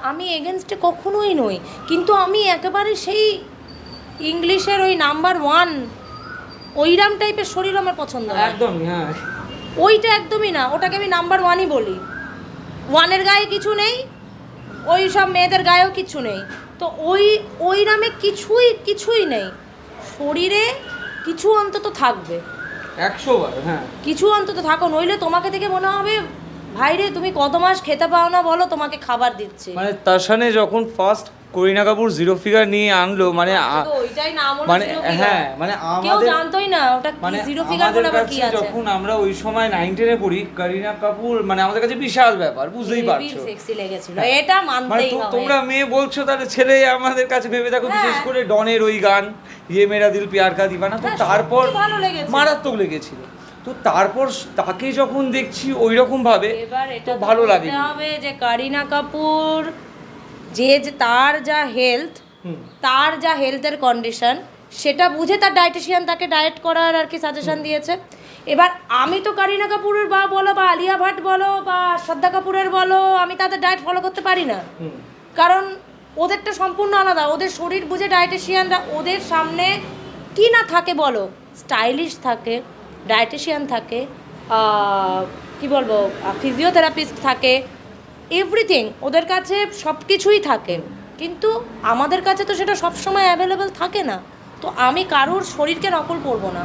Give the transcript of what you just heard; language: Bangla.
আমি এগেনস্টে কখনোই নই, কিন্তু আমি একেবারে সেই ইংলিশের ওই নাম্বার 1 ওইরাম টাইপের শরীর আমার পছন্দ না একদমই। হ্যাঁ, ওইটা একদমই না, ওটাকে আমি নাম্বার 1ই বলি। 1-এর গায়ে কিছু নেই, ওই সব মেয়েদের গায়েও কিছু নেই, তো ওই নামে কিছুই নেই। শরীরে কিছু অন্তত থাকবে, 100 বার। হ্যাঁ, কিছু অন্তত থাকো, নইলে তোমাকে দেখে মনে হবে ভাইরে তুমি কত মাস খেতে পাও না বলো, তোমাকে খাবার দিচ্ছে। মানে তার সামনে যখন first Kareena Kapoor zero figure নিয়ে আনলো, মানে ওইটাই নাম হলো মানে জিরো ফিগার। হ্যাঁ, মানে কেউ আমাদের জানতোই না ওটা কি মানে জিরো ফিগার বলে আবার কি আছে। যখন আমরা ওই সময় 9-10-এ পড়ি, করিনা কাপুর মানে আমাদের কাছে বিশাল ব্যাপার, বুঝতেই পারছো। সেক্সি লেগেছিল, এটা মানে মানতেই হবে। তোমরা মেয়ে বলছো, তাহলে ছেলে আমাদের কাছে ভেবে দেখো, বিশেষ করে ডনের ওই গান ইয়ে মেরা দিল প্যার কা দিবানা, তো তারপর ভালো লেগেছে, মারাত্মক লেগেছিল। তো তারপর তাকে যখন দেখছি ওই রকম ভাবে, এবার তো এটা ভালো লাগে হবে যে করিনা কাপুর যে তার যা হেলথ, তার যা হেলথের কন্ডিশন, সেটা বুঝে তার ডায়েটিশিয়ান তাকে ডায়েট করার আর কি সাজেশন দিয়েছে। এবার আমি তো করিনা কাপুরের বা বলো বা আলিয়া ভাট বলো বা শ্রদ্ধা কাপুরের বলো, আমি তাদের ডায়েট ফলো করতে পারি না, কারণ ওদেরটা সম্পূর্ণ আলাদা। ওদের শরীর বুঝে ডায়েটিশিয়ানরা ওদের সামনে কি না থাকে বলো, স্টাইলিশ থাকে, ডায়েটিশিয়ান থাকে, কি বলবো, ফিজিওথেরাপিস্ট থাকে, এভরিথিং ওদের কাছে সব কিছুই থাকে, কিন্তু আমাদের কাছে তো সেটা সবসময় অ্যাভেলেবেল থাকে না। তো আমি কারোর শরীরকে নকল করব না।